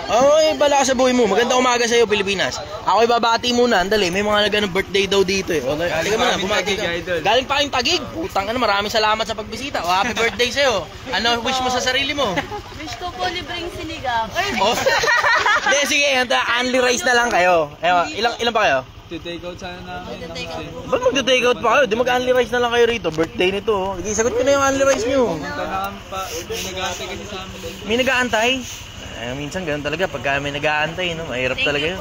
Ay, bala ka sa buhay mo. Magandang umaga sa'yo, Pilipinas. Ako'y babati muna. Andali, may mga nagano birthday daw dito eh. Halika mo na, bumati ka. Galing pa kayong Taguig. Putang ano, maraming salamat sa pagbisita. O, happy birthday sa'yo. Ano wish mo sa sarili mo? Wish ko po libreng sinigang. Oh. Hindi, sige. Only rice na lang kayo. Ilan pa kayo? Take out sana namin. Ba't mag-take out pa kayo? Di mag-only rice na lang kayo rito. Birthday nito. Sige, sagot ko na yung only rice nyo. Punta na kami pa. May nag-aantay kasi sa amin. May nag-aantay? Minsan ganun talaga. Pagka may nag-aantay, no? Mahirap talaga yun.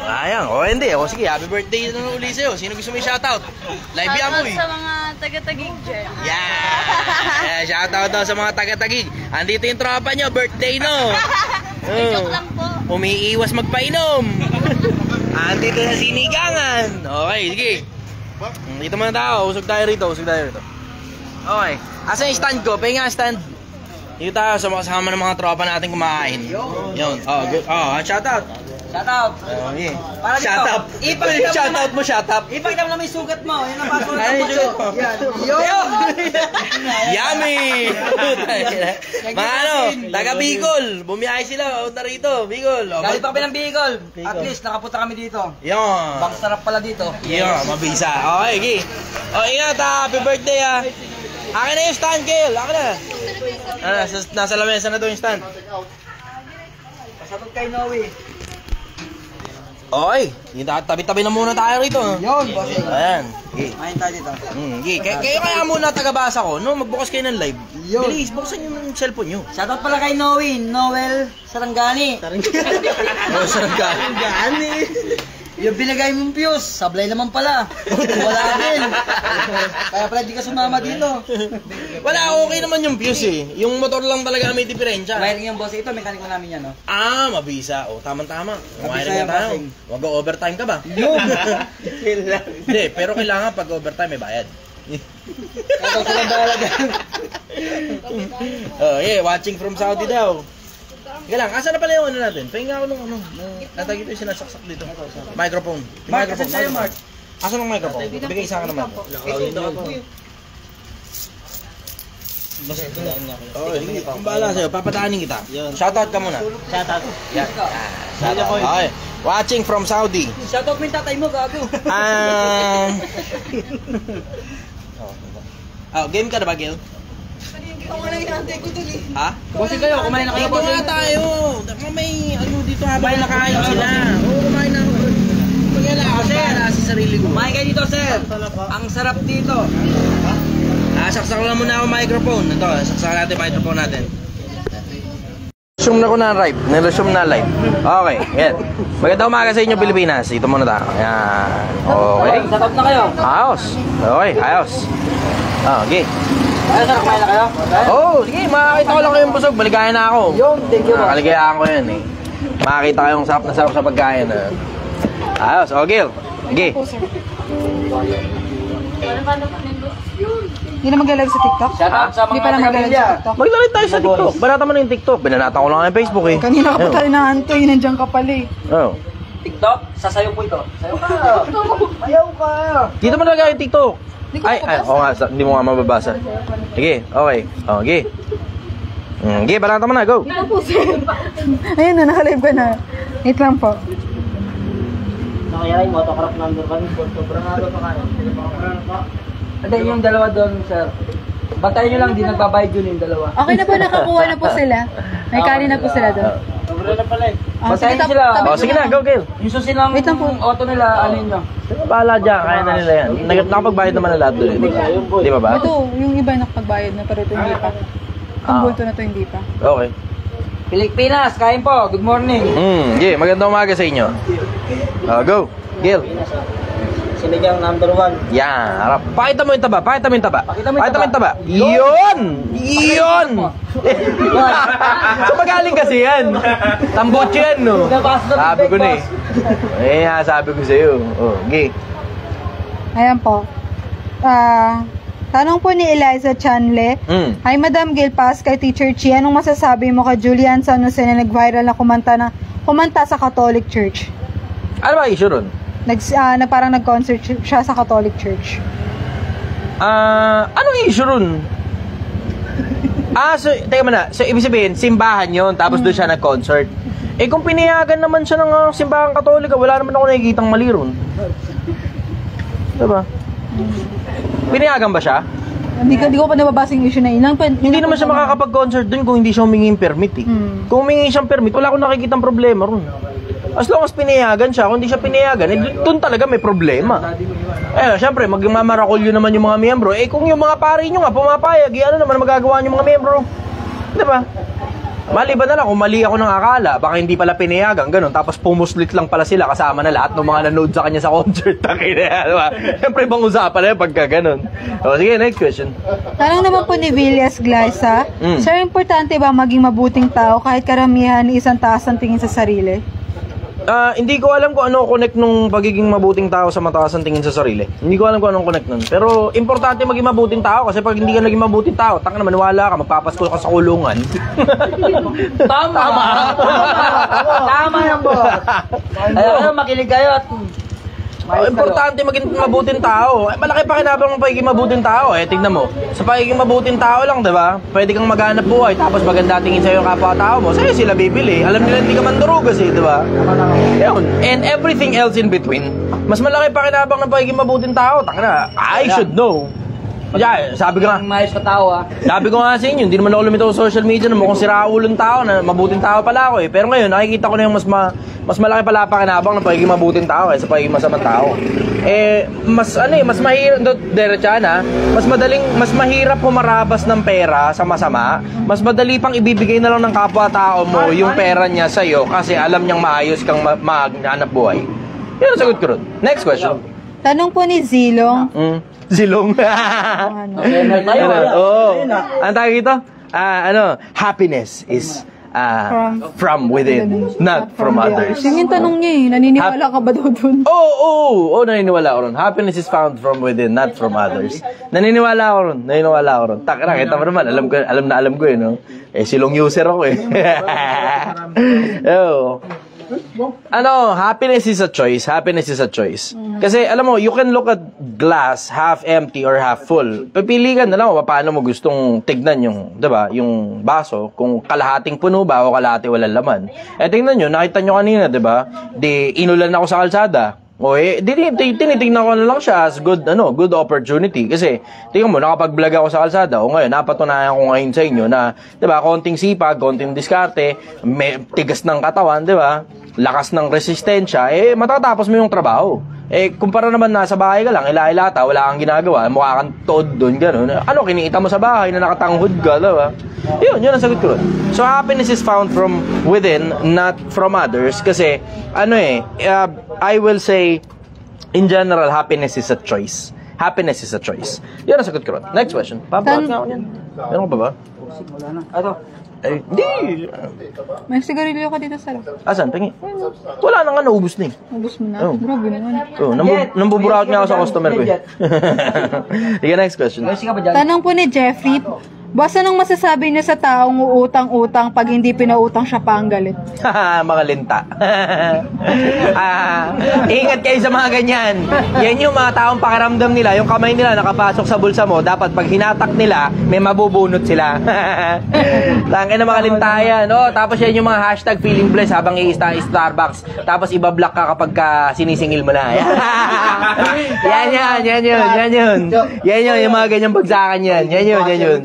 Sayang. O, hindi. O, sige. Happy birthday na uli sa'yo. Sino gusto mo yung shoutout? Live yan mo eh. Shoutout sa mga taga-Taguig dyan. Yeah! Shoutout daw sa mga taga-Taguig. Andito yung tropa nyo. Birthday, no? Joke lang po. Umiiwas magpainom. Andito sa sinigangan. Okay, sige. Dito muna tayo. Usog tayo rito. Okay. Asan yung stand ko? Pahinga stand. Dito tayo sa kasama ng mga tropa natin kumakain. Yun. Oh, good. Oh, shoutout. Shoutout. Yeah. Shoutout. Shoutout mo, shoutout. Ipakita mo na may sugat mo. Yan ang password Ay, ng sugat mo. Yan. Yummy! Mga ano, taga Bicol. Bumiyahe sila. Punta rito, Bicol. Galing pa kami ng Bicol. At least nakapunta kami dito. Yan. Bang sarap pala dito. Yan, mabisa. Okay, okay. O, ingat ha. Happy birthday ha. Akin na yung stand, Gil. Akin na. Nasa lamesa na to yung stand. Pasabog kay Noe. Okay. Tabi-tabi na muna tayo rito. Yun, bossing. Ayan. Okay. Mahin tayo dito. Kayo kaya muna tagabasa ko, no? Magbukas kayo ng live. Yun. Bilis, buksan yung cellphone nyo. Shoutout pala kay Noe. Noel Sarangani. Oh, Sarangani. Yung binigay mong fuse, sablay naman pala. Wala din. Kaya pala di ka sumama dito. Wala, okay naman yung fuse eh. Yung motor lang talaga may diferensya. Wiring yung boss. Ito, mekaniko namin yan, no? Ah, mabisa. O, tama-tama. Wiring na Mabisa tayo. yung Wag overtime ka ba? Yun. Hindi, pero kailangan pag overtime may bayad. Ikaw silang bahala dyan. Oh, yeah, watching from Saudi daw. Teka lang, asan na pala yung ano natin? Pahinga ako nung ano, natagit yung sinasaksak dito. Microphone. Mark, asan tayo, Mark? Asan ang microphone? Bigay sa akin naman. Oh, ang bahala sa'yo, papadaanin kita. Shoutout ka muna. Shoutout. Yan. Shoutout. Okay. Watching from Saudi. Shoutout mo yung tatay mo, gago. Game ka na ba, Gil? Ha? Bossing kayo, kumain na kayo, Ito bossing. nga tayo. May ano dito habang nakain sila. Oo, kumain na ako. Pagkala ako sa sarili ko. Kumain kayo dito, sir. Ang sarap dito. Saksak lang muna ako microphone. Ito, saksak natin microphone natin. Resume na ko na live. Niresume na live. Okay, yan. Magandang umaga sa inyo, Pilipinas. Ito muna tayo. Yan. Okay. Shoutout na kayo. Ayos. Okay, ayos. Okay. Ayun, sir, kumain na kayo? Oh, sige, makakita ko lang kayong busog. Maligaya na ako. Yung, thank you. Nakaligayahan ko yan eh. Makakita kayong sarap na sarap sa pagkain. Ayos, oh Gil. Sige. Hindi na mag-live sa TikTok? Shoutout sa Hindi mga pa na mag-live taga-Pamilya. sa TikTok? Maglalagay tayo sa TikTok. Banata mo na yung TikTok. Binanata ko lang yung Facebook eh. Kanina ka pa tayo naantoy, nandiyan ka pala eh. Oh. TikTok, sasayo po ito. Sayo ka. Ayaw ka. Dito mo nalagay yung TikTok. Hindi ko Ay, mababasa. oo nga, hindi mo nga mababasa. Sige, okay. Oh, sige. Sige, banata mo na, go. Hindi po sir. Ayun na, naka-live ka na. Wait lang po. Nakayari mo, autocraft number 1. Sobrang ano pa kayo. Ate, yung dalawa doon, sir. Bantayan nyo lang, di nagbabayad yun yung dalawa. Okay na po, nakakuha na po sila. May kanin na po sila doon. Sobra na pala eh. Sige, Bantayan sila. Oh, sige na, go, Gil. Yung susi ng Wait lang po. auto nila, ano yun nyo? Bahala dyan, kaya na nila yan. Nakapagbayad naman na lahat doon. Di ba ba? Ito, yung iba nakapagbayad na, pero ito hindi pa. Ang bulto na to hindi pa. Okay. Pilipinas, kain po. Good morning. Yeah, magandang umaga sa inyo. Go, Gil. Sinigang number 1. Yan, harap. Pakita mo yung taba, pakita mo yung taba. Pakita mo yung Pakita mo yung taba. taba. Yun! Yun! So magaling kasi yan. Tambotso yan, no? Sabi ko na eh. Sabi ko sa'yo. Oh, okay. Ayan po. Tanong po ni Eliza Chanle. Hi Madam Gilpas, kay Teacher Chi, anong masasabi mo kay Julian San Jose na nag-viral na kumanta sa Catholic Church? Ano ba issue ron? Parang nag-concert siya sa Catholic Church. Anong issue ron? So, teka muna. So, ibig sabihin, simbahan yon tapos doon siya nag-concert. Eh, kung pinayagan naman siya ng simbahan katolika, wala naman ako nakikitang mali ron. Diba? Pinayagan ba siya? Hindi ko pa nababasa yung issue na ilang. Hindi naman siya makakapag-concert doon kung hindi siya humingi ng permit eh. Kung humingi siyang permit, wala akong nakikitang problema ron. As long as pinayagan siya, kung hindi siya pinayagan, eh, doon talaga may problema. Eh, syempre, magmamarakulyo naman yung mga miyembro. Eh, kung yung mga pari nyo nga pumapayag, ano naman magagawa yung mga miyembro? Diba? Maliban na lang kung mali ako ng akala, baka hindi pala pinayagan, ganun. Tapos pumuslit lang pala sila kasama na lahat ng mga nanood sa kanya sa concert. Diba? Siyempre, ibang usapan na yun pagka ganun. O, sige, next question. Tanong naman po ni Villas Glaisa, Sir, importante ba maging mabuting tao kahit karamihan isang taas ang tingin sa sarili? Hindi ko alam kung ano connect nung pagiging mabuting tao sa mataas ang tingin sa sarili. Hindi ko alam kung anong connect nun. Pero importante maging mabuting tao kasi pag hindi ka naging mabuting tao, taka naman wala ka, magpapasko ka sa kulungan. Tama yan, boss. Ayaw, makinig kayo at importante maging mabuting tao. Malaki pa kinabang ng pagiging mabuting tao. Tignan mo. Sa pagiging mabuting tao lang, diba? Pwede kang maghanap buhay, tapos maganda tingin sa'yo yung kapwa-tao mo. Sa'yo sila bibili. Alam nila hindi ka mandurugas diba? Yun. And everything else in between. Mas malaki pa kinabang ng pagiging mabuting tao. Taka na, I should know. Yeah, sabi ko nga. mayos ka tao, ha? Sabi ko nga sa inyo, hindi naman ako lumitaw sa social media na mukhang siraulong tao, na mabuting tao pala ako eh. Pero ngayon, nakikita ko na yung mas malaki pala pakinabang ng pagiging mabuting tao sa pagiging masamang tao. Mas mahirap, mas mahirap humarabas ng pera sa masama. Mas madali pang ibibigay na lang ng kapwa-tao mo yung pera niya sa'yo kasi alam niyang maayos kang maghanap buhay. Yan ang sagot ko ron. Next question. Tanong po ni Zilong, Zilong. Ang tawag ito? Happiness is from within, not from others. Yung tanong niya naniniwala ka ba daw dun? Oo, naniniwala ako ron. Happiness is found from within, not from others. Naniniwala ako ron. Taka, kita mo naman, alam ko no? Silong user ako happiness is a choice. Kasi alam mo, you can look at glass half empty or half full. Pipili ka na lang paano mo gustong tignan yung, 'di ba, yung baso, kung kalahating puno ba o kalahati walang laman. Tingnan niyo, nakita niyo kanina, 'di ba? Inulan ako sa kalsada. Tinitingnan ko na lang siya as good opportunity. Kasi, tingnan mo, nakapag-vlog ako sa kalsada. Ngayon, napatunayan ko ngayon sa inyo na, di ba, konting sipag, konting diskarte, may tigas ng katawan, di ba, lakas ng resistensya, matatapos mo yung trabaho. Kumpara naman nasa bahay ka lang, ila-ilata, wala kang ginagawa, mukha kang toad doon, gano'n. Kiniita mo sa bahay na nakatanghod ka, diba? Yun ang sagot ko ron. So, happiness is found from within, not from others. Kasi, I will say, in general, happiness is a choice. Yun ang sagot ko ron. Next question. Papalat nga ako yan. Meron ko ba ba? Wala na. Hindi. May sigarilyo ka dito sa loob. Asan? Pingi. Wala na nga, naubos na Ubus mo na? Grabe naman. Nambuburaot nga ako sa customer ko Sige, next question. Tanong po ni Jeffrey, Boss, anong masasabi niyo sa taong uutang-utang pag hindi pinautang siya pa ang galit? Mga linta. Ingat kayo sa mga ganyan. Yan yung mga taong pakiramdam nila, yung kamay nila nakapasok sa bulsa mo, dapat pag hinatak nila, may mabubunot sila. Tangin na mga linta yan. Tapos yan yung mga hashtag feeling blessed habang i-Starbucks. Tapos ibablock ka kapag sinisingil mo na. Yan yun. Yung mga ganyang bagsakan yan. Yan yun.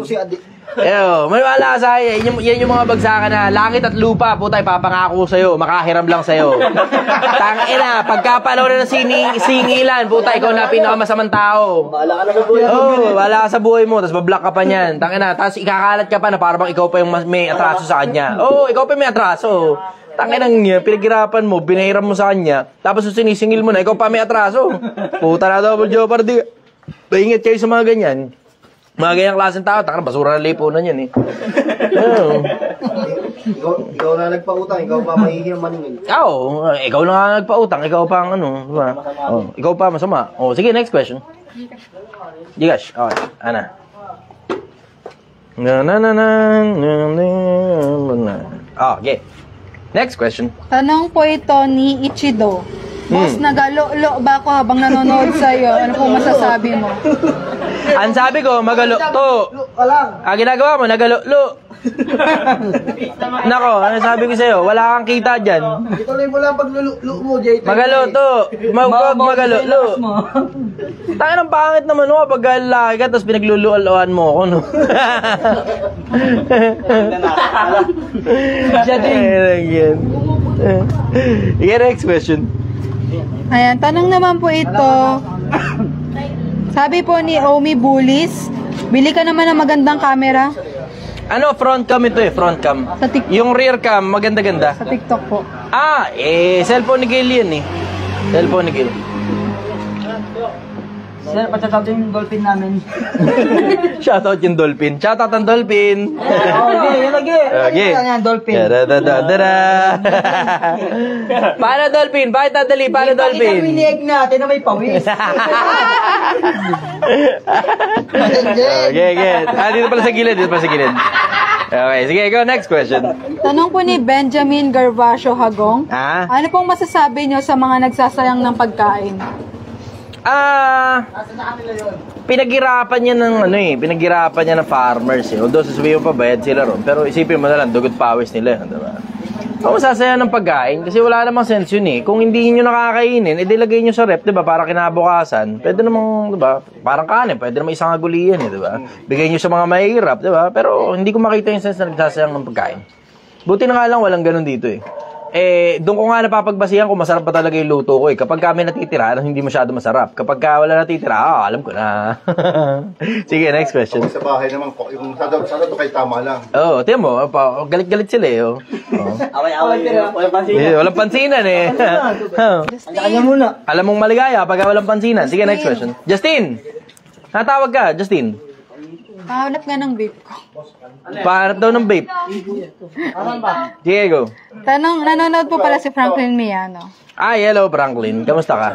Maniwala ka sa akin, yan yung mga bagsakan na langit at lupa, puta, ipapangako sa'yo, makahiram lang sa'yo. Tangina, pagkapalaw na ng singilan, puta, ikaw na pinakamasamang tao. Wala ka na sa buhay mo. Wala ka sa buhay mo, tapos bablock ka pa niyan. Tangina, tapos ikakalat ka pa na parang ikaw pa yung may atraso sa kanya. Ikaw pa yung may atraso. Tanginang niya, pinaghirapan mo, binahiram mo sa kanya, tapos sinisingil mo na, ikaw pa may atraso. Puta na double jeopardy. Paingat kayo sa mga ganyan. Mga ganyang klaseng tao, basura na lipunan yan Ikaw na nagpautang, ikaw pa mahihirang maningil. Ikaw na nga nagpautang, ikaw pa ang diba? Ikaw pa masama. Sige, next question. Gigash, okay, Ana. Okay. Next question. Tanong po ito ni Ichido. Boss, nagalo-lo ba ako habang nanonood sa'yo? Ano po masasabi mo? Ang sabi ko, magalo to. Ang ginagawa mo, nagalo-lo. Nako, ano sabi ko sa'yo, wala kang kita dyan. Ituloy mo lang paglululo mo, JT. Magalo to. Magalo-lo. Tangin ang pangit naman no, kapag lalaki ka, tapos pinagluluan mo ako, no? Yan. Okay, next question. Ayan, tanong naman po ito. Sabi po ni Omi Bullis, bili ka naman ng magandang camera Ano, front cam ito front cam. sa TikTok. Yung rear cam, maganda-ganda. Sa TikTok po. Cellphone ni Gil yan Cellphone ni Gil. Sir, patatawag yung dolphin namin. Shoutout yung dolphin. Shoutout ang dolphin. Okay, lagi. Okay. Yan, dolphin. Da-da-da-da-da. Paano dolphin? Bakit dadali? Paano dolphin? Ipakita mo yung leg natin na may pawis. Okay. Dito pala sa gilid. Okay, sige, go. Next question. Tanong po ni Benjamin Garvasio Hagong, Ah? ano pong masasabi nyo sa mga nagsasayang ng pagkain? Pinaghirapan niya ng pinaghirapan niya ng farmers Although sasabihin mo pa bayad sila ron, pero isipin mo na lang dugot pawis nila, di ba? Kung masasaya ng pagkain kasi wala namang sense yun Kung hindi niyo nakakainin, ilagay niyo sa rep, di ba? Para kinabukasan. Pwede namang, di ba? Parang kanin, pwede namang isang agulian di ba? Bigay niyo sa mga mahihirap, di ba? Pero hindi ko makita yung sense na nagsasayang ng pagkain. Buti na nga lang walang ganun dito doon ko nga napapagbasihan kung masarap pa talaga yung luto ko Kapag kami natitira, hindi masyado masarap. Kapag wala natitira, alam ko na. Sige, next question. Sa bahay naman, yung sadot kay tama lang. Tiyan mo, galit-galit sila Away-away. Walang pansinan Kanya muna. Alam mong maligaya pag walang pansinan. Sige, next question. Justin! Natawag ka, Justin. Hanap nga ng vape ko. Pahanap daw ng vape. Sige, go. Nanonood po pala si Franklin Miano. Hello Franklin. Kamusta ka?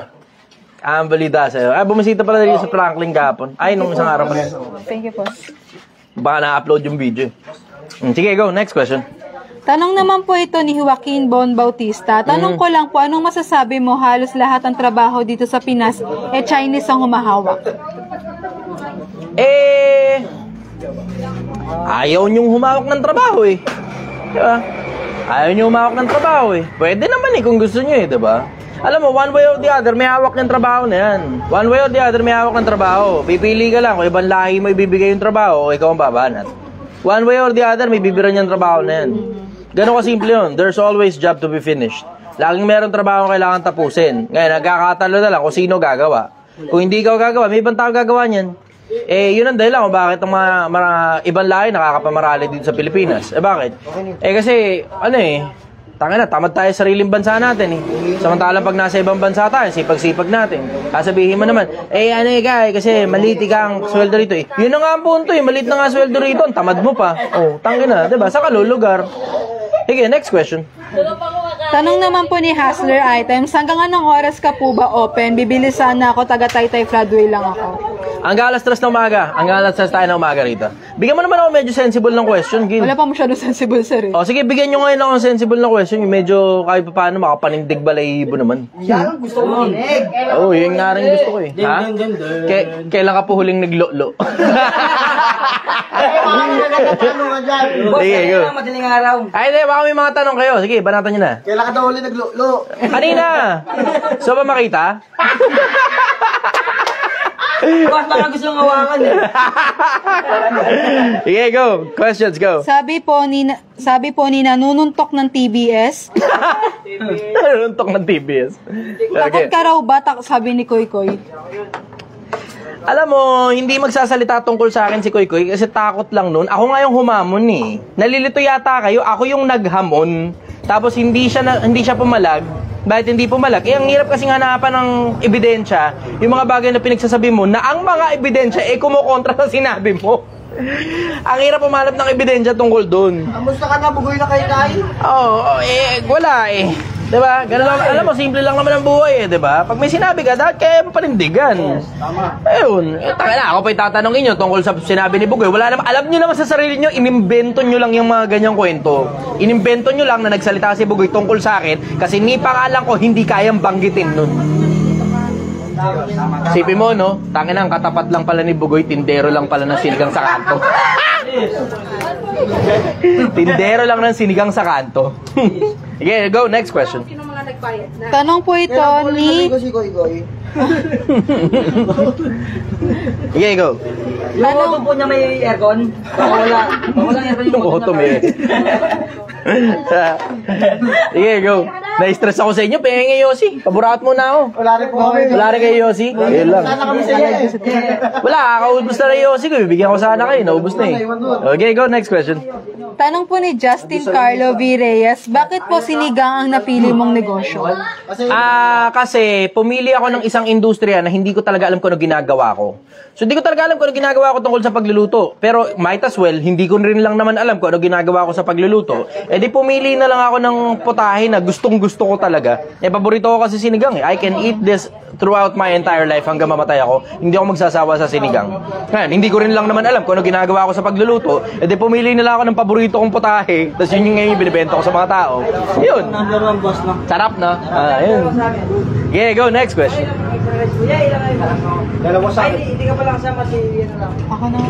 Ang balita sa'yo. Bumisita pala dito sa Franklin kahapon. Nung isang araw pa. Thank you po. Baka na-upload yung video. Sige, go. Next question. Tanong naman po ito ni Joaquin Bon Bautista. Tanong ko lang po, anong masasabi mo halos lahat ng trabaho dito sa Pinas Chinese ang humahawak? Ayaw niyong humawak ng trabaho Diba? Ayaw niyong humawak ng trabaho Pwede naman kung gusto niyo diba? Alam mo, one way or the other, may hawak ng trabaho na yan. One way or the other, may hawak ng trabaho. Pipili ka lang kung ibang lahi mo ibibigay yung trabaho o ikaw ang babanat. One way or the other, may bibiran yung trabaho na yan. Ganun kasimple yun. There's always job to be finished. Laging meron trabaho kailangan tapusin. Ngayon, nagkakatalo na lang kung sino gagawa. Kung hindi ikaw gagawa, may ibang tao gagawa niyan. Yun ang dahilan kung bakit ang mga ibang lahi nakakapamarali dito sa Pilipinas. Bakit? Kasi, tangina, tamad tayo sa sariling bansa natin Samantalang pag nasa ibang bansa tayo, sipag-sipag natin. Sasabihin mo naman, kasi maliit ka ang sweldo rito Yun na nga ang punto maliit na nga sweldo rito, ang tamad mo pa. Tangina, diba? Sa kalulugar. Sige, next question. Tanong naman po ni Hustler Items, hanggang anong oras ka po ba open? Bibili sana ako, taga Taytay Floodway lang ako. Hanggang alas 3 na umaga. Hanggang alas 3 tayo na umaga rito. Bigyan mo naman ako medyo sensible ng question, Gil. Wala pa masyado sensible, sir. Sige, bigyan nyo ngayon ako ng sensible na question. Yung medyo kahit pa paano makapanindig balahibo naman. Yan, gusto ko makinig. Yun nga rin gusto ko Ha? Kailan ka po huling naglolo? Sige, go. Madaling araw. Baka may mga tanong kayo. Sige, banatan nyo na. Kailan ka daw ulit naglulo? Kanina! So ba makita? Boss, baka gusto ng hawakan Sige, go. Questions, go. Sabi po ni nanununtok ng TBS. Nanununtok ng TBS. Takot ka raw ba? Sabi ni Koy Koy. Alam mo, hindi magsasalita tungkol sa akin si Koy Koy kasi takot lang nun. Ako nga yung humamon Nalilito yata kayo. Ako yung naghamon. Tapos hindi siya pumalag. Bakit hindi pumalag? Ang hirap kasing hanapan ng ebidensya, yung mga bagay na pinagsasabi mo, na ang mga ebidensya kumukontra sa sinabi mo. Ang hirap pumalap ng ebidensya tungkol doon. Kamusta ka na? Bugoy na kayo tayo? Wala Diba? Ganun lang, alam mo, simple lang naman ang buhay diba? Pag may sinabi ka, dapat kaya mo panindigan. Tama. Ayun. Taka ako pa itatanungin nyo tungkol sa sinabi ni Bugoy. Wala naman, alam nyo naman sa sarili nyo, inimbento nyo lang yung mga ganyang kwento. Inimbento nyo lang na nagsalita si Bugoy tungkol sa akin kasi ni pangalan ko hindi kayang banggitin nun. Sipin mo, no? Tangin ang katapat lang pala ni Bugoy, tindero lang pala ng sinigang sa kanto. Tindero lang ng sinigang sa kanto. Okay, go, next question. Tanong po ito ni... Okay, go. Yung auto po niya may aircon? Walang aircon Yung auto may. Sige, go. Na-stress ako sa inyo. Pengen Yossi. Paborakat muna ako. Wala rin po kami. Wala rin kayo Yossi. Ayun lang. Sana kami sa iyo. Wala, kakaubos na rin Yossi ko. Bibigyan ko sana kayo. Naubos na eh. Okay, go. Next question. Tanong po ni Justin Carlo V. Reyes, bakit po sinigang ang napili mong negosyo? Kasi pumili ako ng isang industriya na hindi ko talaga alam kung ano ginagawa ko. So, hindi ko talaga alam kung ano ginagawa ko tungkol sa pagluluto. Pero, might as well, hindi ko rin lang naman alam kung ano ginagawa ko sa pagluluto. Eh, di pumili na lang ako ng putahe na gustong-gusto ko talaga. Eh, paborito ko kasi sinigang eh. I can eat this throughout my entire life hanggang mamatay ako. Hindi ako magsasawa sa sinigang. Ngayon, hindi ko rin lang naman alam kung ano ginagawa ko sa pagluluto. Eh, di pumili na lang ako ng paborito kong putahe. Tapos yun yung ngayon yung binibenta ko sa mga tao. Yun. Sarap na. Yun. Yeah, go. Next question. Hindi ka pala kasama si... Ako na.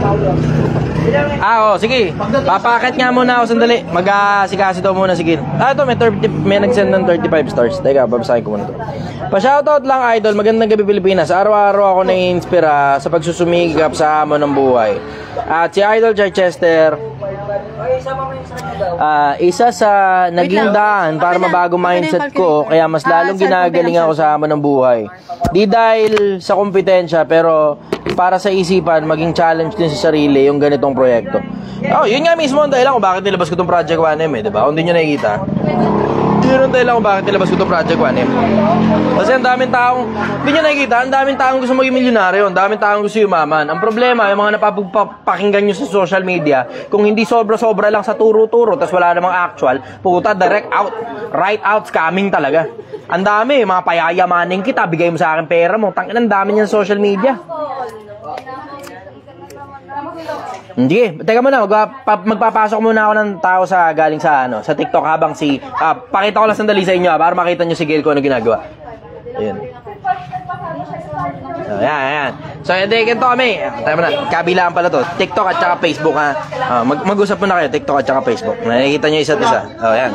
Sige. Papakit nga muna ako sandali. Mag-asikasi daw muna si Gil. Ito, may nag-send ng 35 stars. Teka, babasahin ko muna ito. Pa-shoutout lang, idol. Magandang gabi, Pilipinas. Araw-araw ako nai-inspira sa pagsusumigap sa hamon ng buhay. At si Idol Chichester, isa sa naging daan para mabago mindset ko, kaya mas lalong ginagaling ako sa hamon ng buhay. Di dahil sa kompetensya, pero para sa isipan, maging challenge din sa sarili yung ganitong proyekto. Yun nga mismo ang dahilan kung bakit nilabas ko itong Project 1M eh, diba? Kung di nyo nakikita, yun ang dahilan kung bakit nilabas ko itong Project 1M. Kasi ang daming taong, di nyo nakikita, ang daming taong gusto maging milyonaryo, ang daming taong gusto yumaman. Ang problema, yung mga napapakinggan nyo sa social media, kung hindi sobra-sobra lang sa turo-turo, tas wala namang actual, puta, direct out, right out, scamming talaga. Ang dami, mga payayamanin kita, bigay mo sa akin pera mo, tangin, ang dami niyan sa social media. Sige, teka muna, magpapasok muna ako ng tao galing sa TikTok habang pakita ko lang sandali sa inyo para makita nyo si Gail kung ano ginagawa. Ayun. So, yan. So, ganito kami. Tayo muna, kabilaan pala to. TikTok at saka Facebook ha. Mag-usap muna kayo, TikTok at saka Facebook. Nakikita nyo isa't isa. Yan.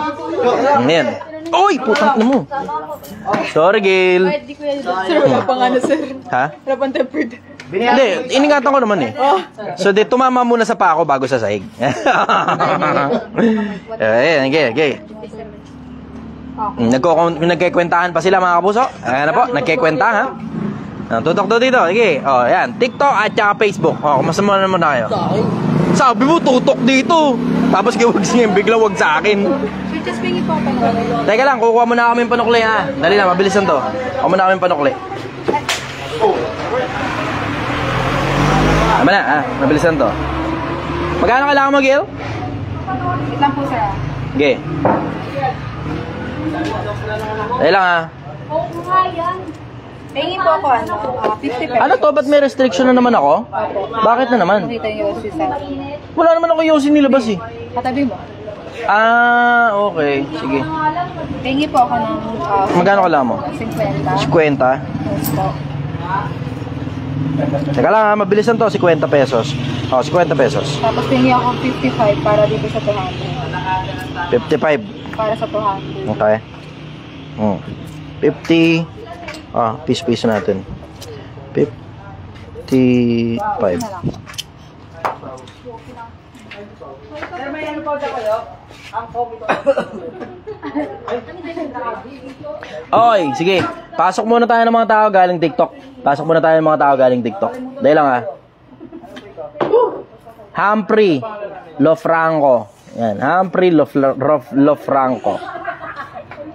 Yan. Uy, putang ina mo. Sorry, Gail. Sir, wala pa nga na, sir. Ha? Wala pang tempered. Hindi, iningatan ko naman eh. So, tumama muna sa pako bago sa sahig. Ayan, okay. Nagkikwentahan pa sila mga kapuso. Ayan na po, nagkikwentahan ha. Tutok to dito, okay. Ayan, TikTok at saka Facebook. Kumasa naman na kayo. Sabi mo, tutok dito. Tapos bigla wag sa akin. Just pingi po pa. Teka lang, kukuha muna kami ng panukli ha. Dali na, mabilisan to. Kuha muna kami ng panukli. Tama na, mabilisan to. Magkano kailangan mo, Gil? Wait lang po, sir. Okay. Dali lang ha. Pingi po ako, 50 pesos. Ano to? Ba't may restriction na naman ako? Bakit na naman? Nakita yung Yossi sa... Wala naman ako Yossi nilabas eh. Katabi mo. Okay. Sige. Pingi po ako ng... Magkano kailangan mo? 50. 50. Yes po. Teka lang ha, mabilisan to, 50 pesos. 50 pesos. Tapos pingi ako 55 para dito sa 200. 55. Para sa 200. Okay. 50. Piece natin. 55. Okay, sige. Pasok muna tayo ng mga tao galing TikTok. Dahil lang ha. Humphrey Lofranco. Yan, Humphrey Lofranco.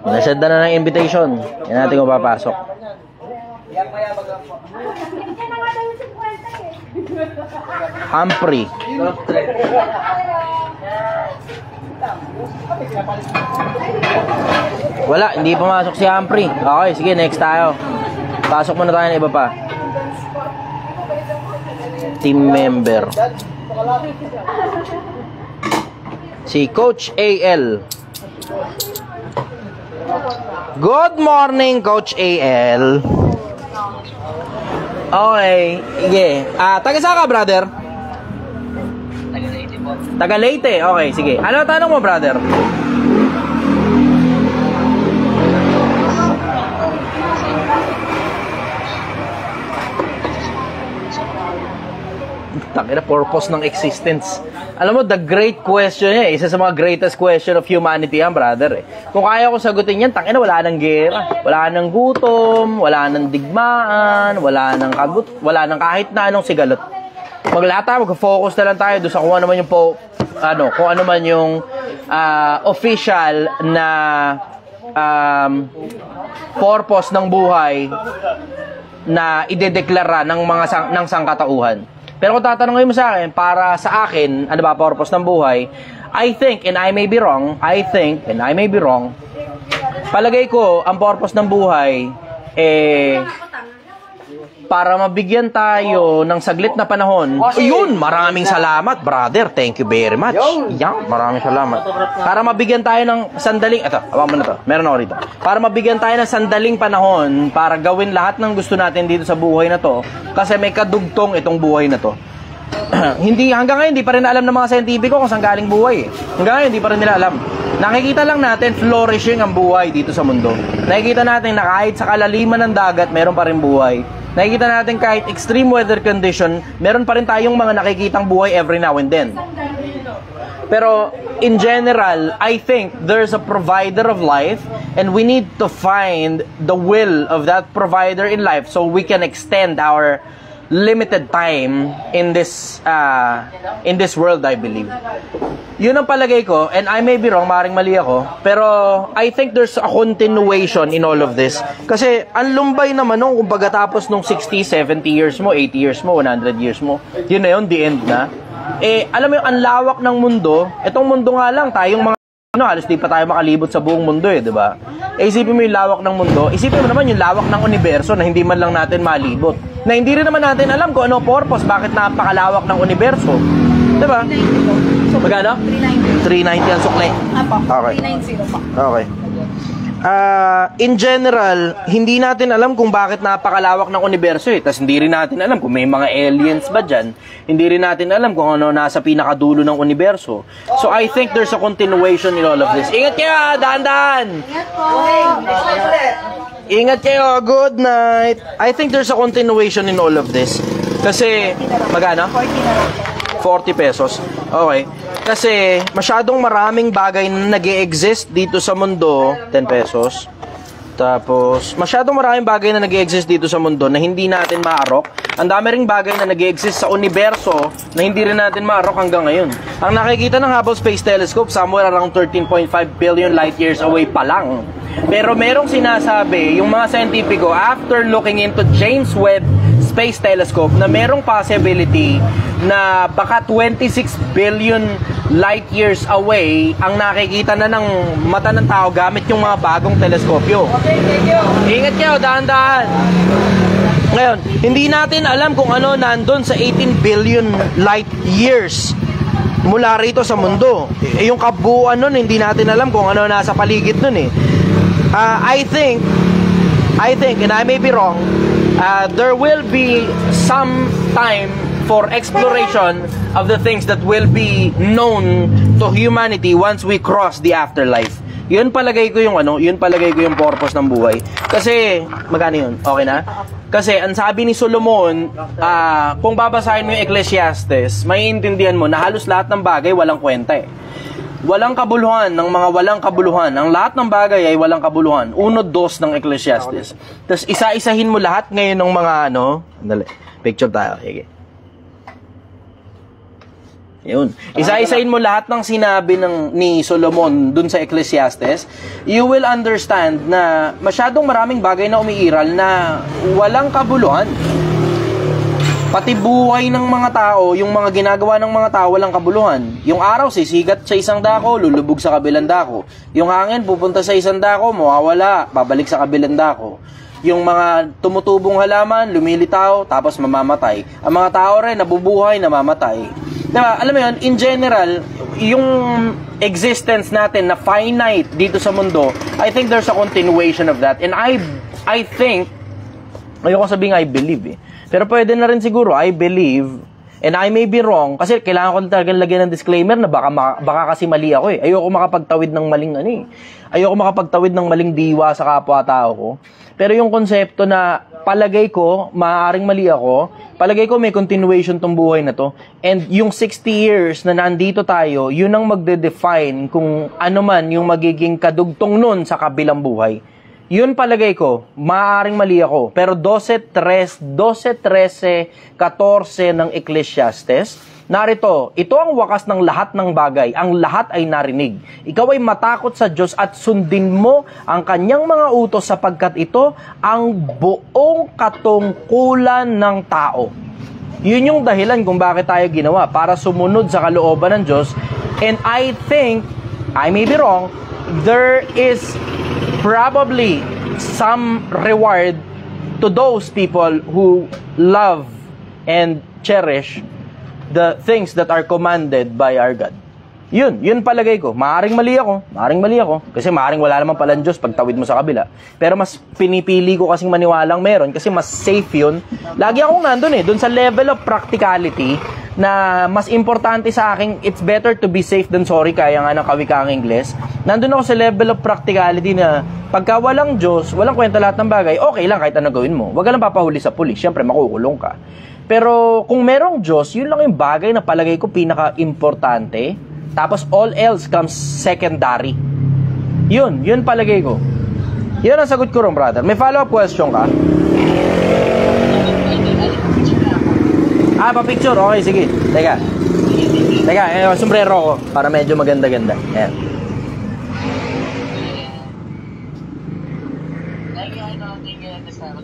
Nasenda na ng invitation. Yan natin kung papasok. Humphrey. Wala, hindi pumasok si Humphrey. Okay, sige, next tayo. Pasok muna tayo ng iba pa. Team member. Si Coach AL. Good morning, Coach AL. Okay. Sige. Taga saan ka, brother? Taga Leyte. Okay, sige. Ano tanong mo, brother? Takina, purpose ng existence. Alam mo, the great question eh. Isa sa mga greatest question of humanity yan, brother eh. Kung kaya ko sagutin yan, takina, wala nang gera. Wala nang gutom, wala nang digmaan, wala nang kahit na anong sigalot. Mag-focus na lang tayo doon sa kung ano man yung kung ano man yung official na purpose ng buhay na idedeklara ng ng sangkatauhan. Pero kung tatanungin mo sa akin, para sa akin, ano ba purpose ng buhay? I think, and I may be wrong, palagay ko, ang purpose ng buhay, para mabigyan tayo ng saglit na panahon. Yun, maraming salamat, brother. Thank you very much. Yan, maraming salamat. Para mabigyan tayo ng sandaling, awang mo na to. Meron ako rito. Para mabigyan tayo ng sandaling panahon para gawin lahat ng gusto natin dito sa buhay na to. Kasi may kadugtong itong buhay na to. Hanggang ngayon, hindi pa rin alam ng mga scientifico kung saan galing buhay. Hanggang ngayon, hindi pa rin nila alam. Nakikita lang natin flourishing ang buhay dito sa mundo. Nakikita natin na kahit sa kalaliman ng dagat, meron pa rin buhay. Nakikita natin kahit extreme weather condition, meron pa rin tayong mga nakikitang buhay every now and then. Pero in general, I think there's a provider of life and we need to find the will of that provider in life so we can extend our limited time in this world, I believe. Yun ang palagay ko, and I may be wrong, maaaring mali ako, pero I think there's a continuation in all of this. Kasi ang lumbay naman nung kung pagkatapos nung 60, 70 years mo, 80 years mo, 100 years mo, yun na yun, the end na. Alam mo yung ang lawak ng mundo, itong mundo nga lang, tayong mga halos di pa tayo makalibot sa buong mundo di ba? Isipin mo yung lawak ng mundo, isipin mo naman yung lawak ng universo na hindi man lang natin malibot. Na hindi rin naman natin alam kung ano purpose, bakit napakalawak ng universo. Di ba? Magkano? 390 ang sukli. Okay. 390 pa. Okay. In general, hindi natin alam kung bakit napakalawak ng universo Tapos hindi rin natin alam kung may mga aliens ba dyan. Hindi rin natin alam kung ano nasa pinakadulo ng universo. So I think there's a continuation in all of this. Ingat kayo, dahan-dahan! Ingat kayo, good night! I think there's a continuation in all of this. Kasi, magana? 40 pesos. Okay. Kasi masyadong maraming bagay na nag-e-exist dito sa mundo, 10 pesos. Tapos, masyadong maraming bagay na nag-e-exist dito sa mundo na hindi natin maarok. Ang dami ring bagay na nag-e-exist sa universo na hindi rin natin maarok hanggang ngayon. Ang nakikita ng Hubble Space Telescope, somewhere around 13.5 billion light years away pa lang. Pero merong sinasabi, yung mga scientifico, after looking into James Webb Space Telescope, na merong possibility na baka 26 billion light years away ang nakikita na ng mata ng tao gamit yung mga bagong teleskopyo. Ingat kayo, dahan-dahan. Ngayon, hindi natin alam kung ano nandun sa 18 billion light years mula rito sa mundo. Yung kabuuan nun, hindi natin alam kung ano nasa paligid nun I think, and I may be wrong, there will be some time for exploration of the things that will be known to humanity once we cross the afterlife. Yun palagay ko yung purpose ng buhay. Kasi, magkano yun? Okay na? Kasi, ang sabi ni Solomon, kung babasahin mo yung Ecclesiastes, maiintindihan mo na halos lahat ng bagay walang kwenta Walang kabuluhan ng mga walang kabuluhan. Ang lahat ng bagay ay walang kabuluhan. 1-2 ng Ecclesiastes. Tapos isa-isahin mo lahat ngayon ng mga Dali. Picture tayo. Sige. Yun. Isa-isahin mo lahat ng sinabi ni Solomon dun sa Ecclesiastes. You will understand na masyadong maraming bagay na umiiral na walang kabuluhan. Pati buhay ng mga tao, yung mga ginagawa ng mga tao, walang kabuluhan. Yung araw, sisigat sa isang dako, lulubog sa kabilang dako. Yung hangin, pupunta sa isang dako, mawawala, babalik sa kabilang dako. Yung mga tumutubong halaman, lumilitaw, tapos mamamatay. Ang mga tao rin, nabubuhay, namamatay. Diba, alam mo yun, in general, yung existence natin na finite dito sa mundo, I think there's a continuation of that. And I think Ayoko sabihin I believe eh. Pero pwede na rin siguro, I believe, and I may be wrong, kasi kailangan ko talagang lagyan ng disclaimer na baka kasi mali ako eh. Ayoko makapagtawid ng maling Ayoko makapagtawid ng maling diwa sa kapwa-tao ko. Pero yung konsepto na palagay ko, maaaring mali ako, palagay ko may continuation tong buhay na to. And yung 60 years na nandito tayo, yun ang magde-define kung ano man yung magiging kadugtong nun sa kabilang buhay. Yun palagay ko, maaaring mali ako. Pero 12:13, 14 ng Ecclesiastes, narito, ito ang wakas ng lahat ng bagay. Ang lahat ay narinig. Ikaw ay matakot sa Diyos at sundin mo ang kanyang mga utos sapagkat ito ang buong katungkulan ng tao. Yun yung dahilan kung bakit tayo ginawa, para sumunod sa kalooban ng Diyos. And I think, I may be wrong, there is probably some reward to those people who love and cherish the things that are commanded by our God. Yun palagay ko. Maaring mali ako. Kasi maaring wala naman pala Diyos pag tawid mo sa kabila. Pero mas pinipili ko kasing maniwalang meron kasi mas safe yun. Lagi akong nandun dun sa level of practicality na mas importante sa akin, it's better to be safe than sorry, kaya nga ng kawikang Ingles. Nandun ako sa level of practicality na pagka walang Diyos, walang kwenta lahat ng bagay, okay lang kahit ano gawin mo. Huwag ka lang papahuli sa pulis, syempre makukulong ka. Pero kung merong Diyos, yun lang yung bagay na palagay ko pinaka-importante. Tapos all else comes secondary. Yun palagay ko. Yun ang sagot ko ron, brother. May follow-up question ka? Pa-picture? Okay, sige. Teka, sombrero ko para medyo maganda-ganda. Ayan.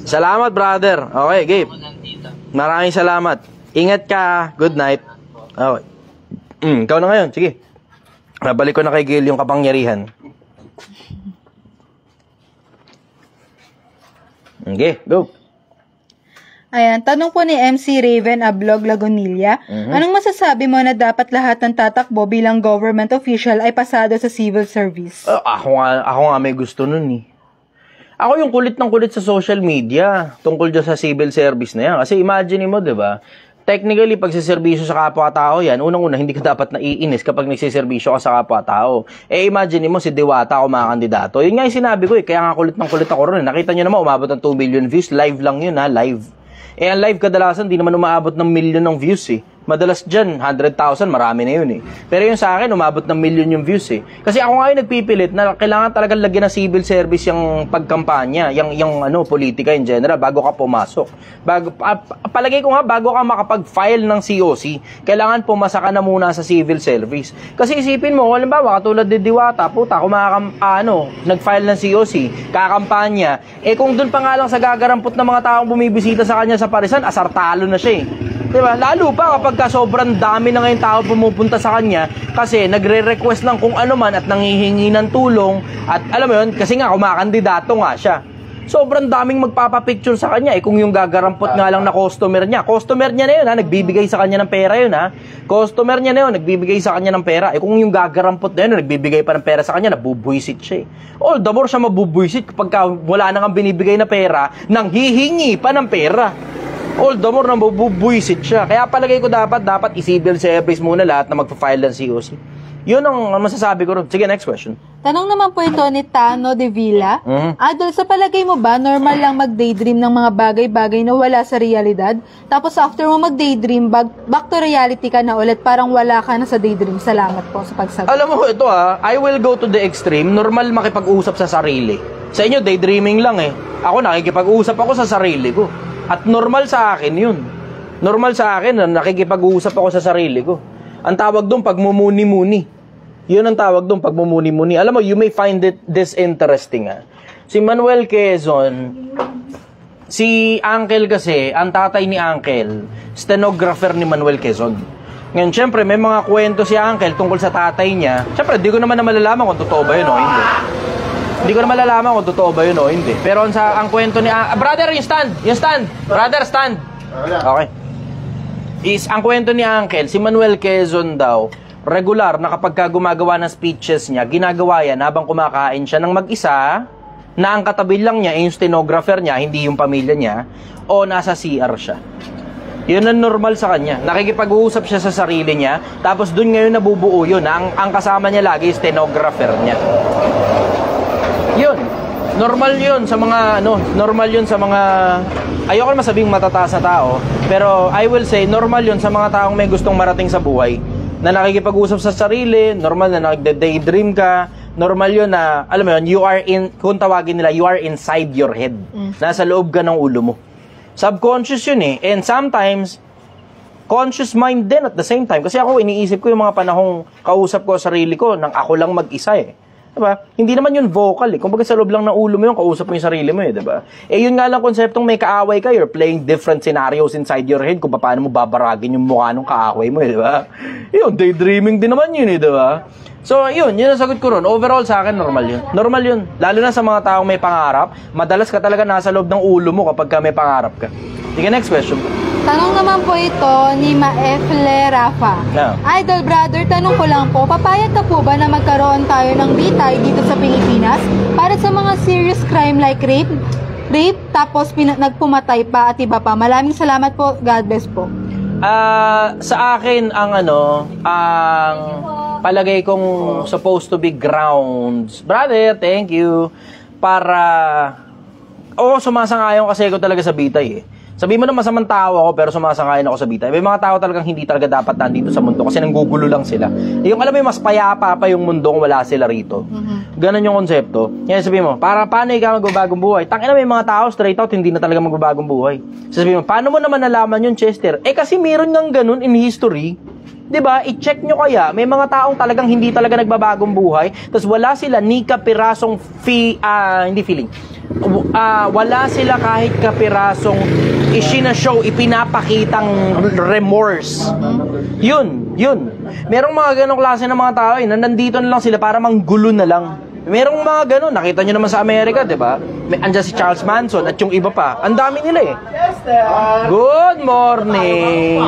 Salamat, brother. Okay, Gabe. Maraming salamat. Ingat ka. Good night. Okay. Ikaw na ngayon. Sige. Nabalik ko na kay Gil yung kapangyarihan. Okay, go. Ayan, tanong po ni MC Raven Ablog Lagunilla. Anong masasabi mo na dapat lahat ng tatakbo bilang government official ay pasado sa civil service? Ako nga may gusto nun eh. Ako yung kulit ng kulit sa social media tungkol dyan sa civil service na yan. Kasi imagine mo, diba? Technically, pag siservisyo sa kapwa-tao yan, unang-una, hindi ka dapat naiinis kapag nagsiservisyo ka sa kapwa-tao. Imagine mo si Diwata o mga kandidato. Yun nga yung sinabi ko kaya nga kulit ng kulit ako ron. Nakita nyo naman, umabot ng 2 million views. Live lang yun live. Ang live kadalasan, di naman umaabot ng million ng views Madalas dyan, 100,000, marami na yun Pero yung sa akin, umabot ng million yung views Kasi ako nga yung nagpipilit na kailangan talagang lagyan ng civil service yung pagkampanya, yung politika in general, bago ka pumasok. Palagay ko nga, bago ka makapag-file ng COC, kailangan pumasa ka na muna sa civil service. Kasi isipin mo, halimbawa, katulad ni Diwata, puta, kung nag-file ng COC, kakampanya, kung dun pa nga lang sa gagarampot ng mga taong bumibisita sa kanya sa Parisan, asartalo na siya Diba? Lalo pa kapag sobrang dami na ngayon tao pumupunta sa kanya kasi nagre-request lang kung ano man at nangihingi ng tulong at alam mo yun, kasi nga kumakandidato nga siya. Sobrang daming magpapapicture sa kanya kung yung gagarampot nga lang na customer niya na yun nagbibigay sa kanya ng pera yun customer niya na yun, nagbibigay sa kanya ng pera kung yung gagarampot na yun, nagbibigay pa ng pera sa kanya, nabubuisit siya All the more siya mabubuisit kapag wala na kang binibigay na pera, nang hihingi pa ng pera. All the more na mabubuisit siya. Kaya palagay ko dapat i-civil service muna lahat na magpa-file ng COC. Yun ang masasabi ko ron. Sige, next question. Tanong naman po ito ni Tano de Villa. Adol, sa palagay mo ba, normal lang mag-daydream ng mga bagay-bagay na wala sa realidad? Tapos after mo mag-daydream, back to reality ka na ulit, parang wala ka na sa daydream. Salamat po sa pagsagot. Alam mo, ito I will go to the extreme. Normal makipag-usap sa sarili. Sa inyo, daydreaming lang Ako, nakikipag-usap ako sa sarili ko. At normal sa akin yun. Normal sa akin na nakikipag-uusap ako sa sarili ko. Ang tawag doon, pagmumuni-muni. Yun ang tawag doon, pagmumuni-muni. Alam mo, you may find this interesting Si Manuel Quezon, si Uncle kasi, ang tatay ni Uncle, stenographer ni Manuel Quezon. Ngayon, syempre, may mga kwento si Uncle tungkol sa tatay niya. Syempre, di ko naman na malalaman kung totoo ba yun o hindi. Hindi ko na malalaman kung totoo ba yun o hindi. Pero ang kwento ni... brother, yung stand! Brother, stand! Okay. Ang kwento ni Uncle, si Manuel Quezon daw, regular na kapag gumagawa ng speeches niya, ginagawa yan habang kumakain siya ng mag-isa, na ang katabi lang niya yung stenographer niya, hindi yung pamilya niya, o nasa CR siya. Yun ang normal sa kanya. Nakikipag-uusap siya sa sarili niya, tapos dun ngayon nabubuo yun. Ang kasama niya lagi yung stenographer niya. Yun. Normal yun sa mga, normal yun sa mga, ayoko na masabing matataas na tao, pero I will say, normal yun sa mga taong may gustong marating sa buhay. Na nakikipag-usap sa sarili, normal na nagde-daydream ka, normal yun na, alam mo yun, you are in, kung tawagin nila, you are inside your head. Nasa loob ka ng ulo mo. Subconscious yun eh. And sometimes, conscious mind din at the same time. Kasi ako, iniisip ko yung mga panahong kausap ko sa sarili ko nang ako lang mag-isa eh. Diba? Hindi naman yun vocal eh. Kung baga sa loob lang ng ulo mo yun, kausap mo yung sarili mo eh. Diba? Eh yun nga lang konseptong may kaaway ka, you're playing different scenarios inside your head kung paano mo babaragin yung mukha ng kaaway mo eh. Diba? Yun, daydreaming din naman yun eh. Diba? So, yun ang sagot ko ron. Overall, sa akin, normal yun. Normal yun. Lalo na sa mga taong may pangarap, madalas ka talaga nasa loob ng ulo mo kapag ka may pangarap ka. Sige, next question. Tanong naman po ito ni Maefle Rafa. No. Idol brother, tanong ko lang po, papayag ka po ba na magkaroon tayo ng bitay dito sa Pilipinas para sa mga serious crime like rape, tapos nagpumatay pa at iba pa? Maraming salamat po. God bless po. Sa akin, ang palagay kong supposed to be grounds. Brother, thank you. Sumasangayon kasi ako talaga sa bitay eh. Sabihin mo na masamang tao ako pero sumasangayon ako sa bitay. May mga tao talagang hindi talaga dapat nandito sa mundo kasi nanggugulo lang sila. Yung alam mo mas payapa pa yung mundo kung wala sila rito. Ganon yung konsepto. Yan sabihin mo, paano ikaw magbabagong buhay? Tangina may mga tao straight out hindi na talaga magbabagong buhay. Sabihin mo, paano mo naman nalaman yun, Chester? Kasi meron ngang ganon in history. 'Di ba? I-check nyo kaya, may mga taong talagang hindi talaga nagbabagong buhay, tapos wala sila ni kapirasong wala sila kahit kapirasong isinashow, ipinapakitang remorse. Yun. Merong mga ganong klase ng mga tao na nandito na lang sila para manggulo na lang. Merong mga ganon, nakita nyo naman sa Amerika, 'di ba? Andyan si Charles Manson at yung iba pa. Ang dami nila eh. Good morning.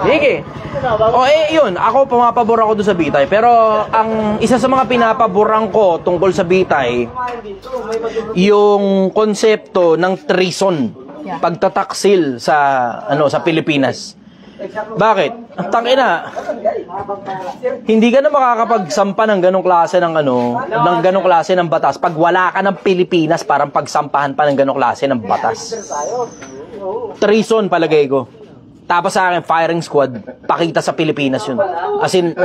Sige. Yun, ako pumapabor ako doon sa bitay. Pero ang isa sa mga pinapaboran ko tungkol sa bitay, yung konsepto ng treason, pagtataksil sa Pilipinas. Bakit? Tangina. Hindi ka na makakapagsampa ng ganong klase ng batas pag wala ka ng Pilipinas parang pagsampahan pa ng ganong klase ng batas. Treason palagay ko. Tapos sa akin, firing squad, pakita sa Pilipinas yun. As in,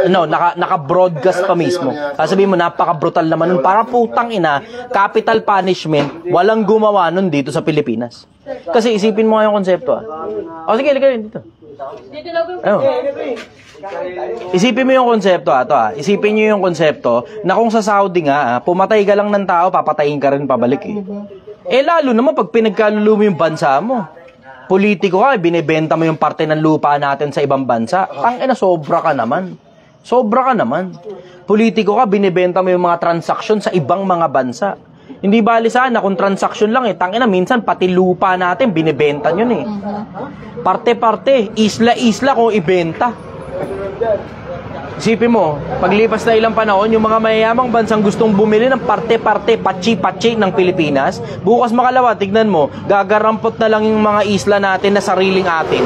naka-broadcast pa mismo. Sabihin mo, napaka-brutal naman nun. Para putang ina, capital punishment, walang gumawa nun dito sa Pilipinas. Kasi isipin mo nga yung konsepto. Sige, liga yun dito. Isipin mo yung konsepto Isipin nyo yung konsepto na kung sa Saudi nga, pumatay ka lang ng tao, papatayin ka rin pabalik eh. Lalo naman pag pinagkalulu mo yung bansa mo. Politiko ka, binibenta mo yung parte ng lupa natin sa ibang bansa. Tangina, sobra ka naman. Politiko ka, binibenta mo yung mga transaksyon sa ibang mga bansa. Hindi bali sana kung transaksyon lang eh. Tangina, minsan pati lupa natin binibenta yun eh. Parte-parte, isla-isla kung ibenta. Isipin mo, paglipas na ilang panahon, yung mga mayayamang bansang gustong bumili ng parte-parte, patsi-patsi ng Pilipinas, bukas makalawa, tignan mo, gagarampot na lang yung mga isla natin na sariling atin.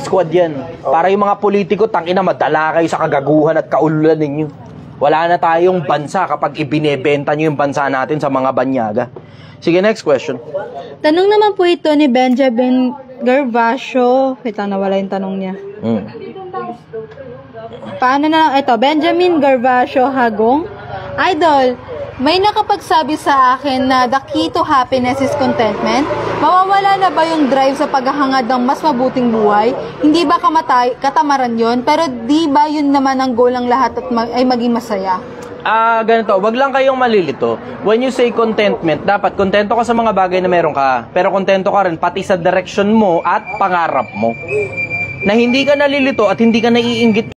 Squad yan. Para yung mga politiko, tangina, madala kayo sa kagaguhan at kaululan ninyo. Wala na tayong bansa kapag ibinebenta nyo yung bansa natin sa mga banyaga. Sige, next question. Tanong naman po ito ni Benjamin Gervasio. Nawala yung tanong niya. Paano na lang? Ito, Benjamin Gervasio Hagong. Idol, may nakapagsabi sa akin na the key to happiness is contentment. Mawawala na ba yung drive sa paghahangad ng mas mabuting buhay? Hindi ba katamaran yon? Pero di ba yun naman ang goal ng lahat at ay maging masaya? Ganito, wag lang kayong malilito. When you say contentment, dapat kontento ka sa mga bagay na meron ka, pero kontento ka rin pati sa direction mo at pangarap mo. Na hindi ka nalilito at hindi ka naiinggit